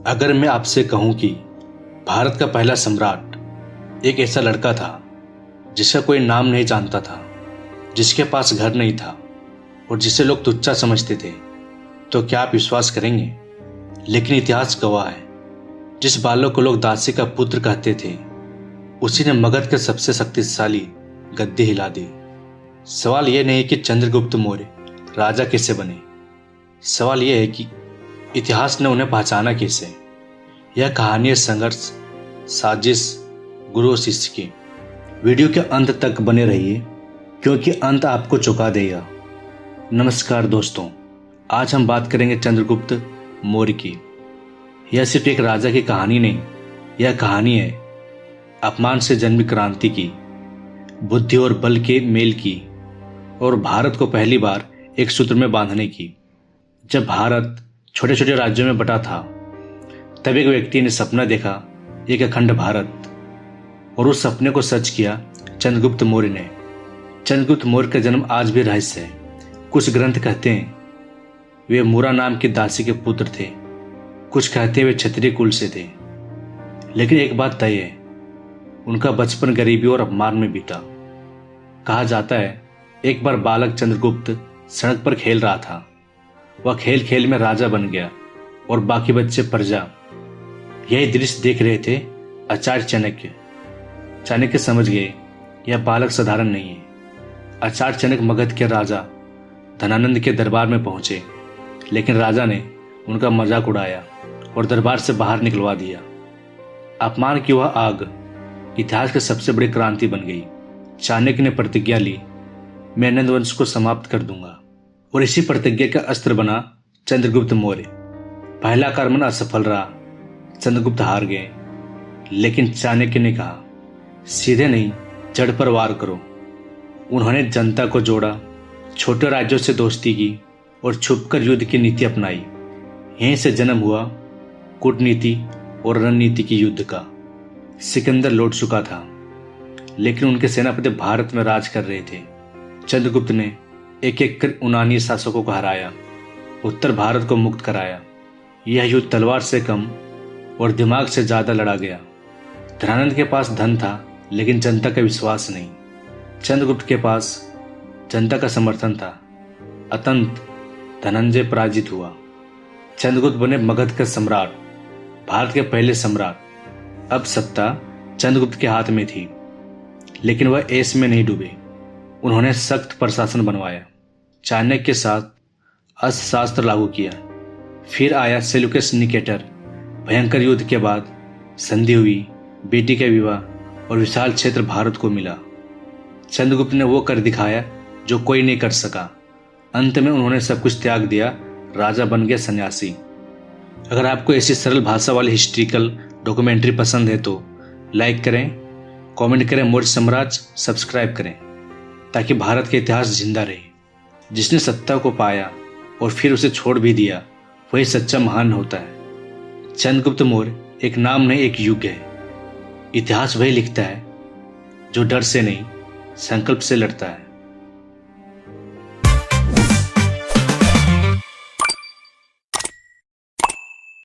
अगर मैं आपसे कहूं कि भारत का पहला सम्राट एक ऐसा लड़का था जिसका कोई नाम नहीं जानता था, जिसके पास घर नहीं था और जिसे लोग तुच्छ समझते थे, तो क्या आप विश्वास करेंगे? लेकिन इतिहास गवाह है, जिस बालक को लोग दासी का पुत्र कहते थे, उसी ने मगध के सबसे शक्तिशाली गद्दी हिला दी। सवाल यह नहीं कि चंद्रगुप्त मौर्य राजा कैसे बने, सवाल यह है कि इतिहास ने उन्हें पहचाना कैसे। यह कहानी है संघर्ष, साजिश, गुरु और शिष्य की। वीडियो के अंत तक बने रहिए, क्योंकि अंत आपको चौंका देगा। नमस्कार दोस्तों, आज हम बात करेंगे चंद्रगुप्त मौर्य की। यह सिर्फ एक राजा की कहानी नहीं, यह कहानी है अपमान से जन्मी क्रांति की, बुद्धि और बल के मेल की, और भारत को पहली बार एक सूत्र में बांधने की। जब भारत छोटे छोटे राज्यों में बटा था, तब एक व्यक्ति ने सपना देखा, एक अखंड भारत, और उस सपने को सच किया चंद्रगुप्त मौर्य ने। चंद्रगुप्त मौर्य का जन्म आज भी रहस्य है। कुछ ग्रंथ कहते हैं वे मूरा नाम की दासी के पुत्र थे, कुछ कहते हैं वे क्षत्रिय कुल से थे। लेकिन एक बात तय है, उनका बचपन गरीबी और अपमान में बीता। कहा जाता है एक बार बालक चंद्रगुप्त सड़क पर खेल रहा था। वह खेल खेल में राजा बन गया और बाकी बच्चे प्रजा। यही दृश्य देख रहे थे आचार्य चाणक्य। चाणक्य समझ गए यह बालक साधारण नहीं है। आचार्य चाणक्य मगध के राजा धनानंद के दरबार में पहुंचे, लेकिन राजा ने उनका मजाक उड़ाया और दरबार से बाहर निकलवा दिया। अपमान की वह आग इतिहास की सबसे बड़ी क्रांति बन गई। चाणक्य ने प्रतिज्ञा ली, मैं नंद वंश को समाप्त कर दूंगा, और इसी प्रतिज्ञा का अस्त्र बना चंद्रगुप्त मौर्य। पहला आक्रमण असफल रहा, चंद्रगुप्त हार गए, लेकिन चाणक्य ने कहा सीधे नहीं, जड़ पर वार करो। उन्होंने जनता को जोड़ा, छोटे राज्यों से दोस्ती की और छुपकर युद्ध की नीति अपनाई। यहीं से जन्म हुआ कूटनीति और रणनीति की युद्ध का। सिकंदर लौट चुका था, लेकिन उनके सेनापति भारत में राज कर रहे थे। चंद्रगुप्त ने एक एक कर यूनानी शासकों को हराया, उत्तर भारत को मुक्त कराया। यह युद्ध तलवार से कम और दिमाग से ज्यादा लड़ा गया। धनानंद के पास धन था, लेकिन जनता का विश्वास नहीं। चंद्रगुप्त के पास जनता का समर्थन था। अतंत धनंजय पराजित हुआ। चंद्रगुप्त बने मगध का सम्राट, भारत के पहले सम्राट। अब सत्ता चंद्रगुप्त के हाथ में थी, लेकिन वह ऐश में नहीं डूबे। उन्होंने सख्त प्रशासन बनवाया, चाणक्य के साथ अर्थशास्त्र लागू किया। फिर आया सेल्यूकस निकेटर। भयंकर युद्ध के बाद संधि हुई, बेटी का विवाह और विशाल क्षेत्र भारत को मिला। चंद्रगुप्त ने वो कर दिखाया जो कोई नहीं कर सका। अंत में उन्होंने सब कुछ त्याग दिया, राजा बन गया सन्यासी। अगर आपको ऐसी सरल भाषा वाली हिस्ट्रिकल डॉक्यूमेंट्री पसंद है तो लाइक करें, कमेंट करें, मौर्य साम्राज्य सब्सक्राइब करें, ताकि भारत का इतिहास जिंदा रहे। जिसने सत्ता को पाया और फिर उसे छोड़ भी दिया, वही सच्चा महान होता है। चंद्रगुप्त मौर्य एक नाम नहीं, एक युग है। इतिहास वही लिखता है जो डर से नहीं, संकल्प से लड़ता है।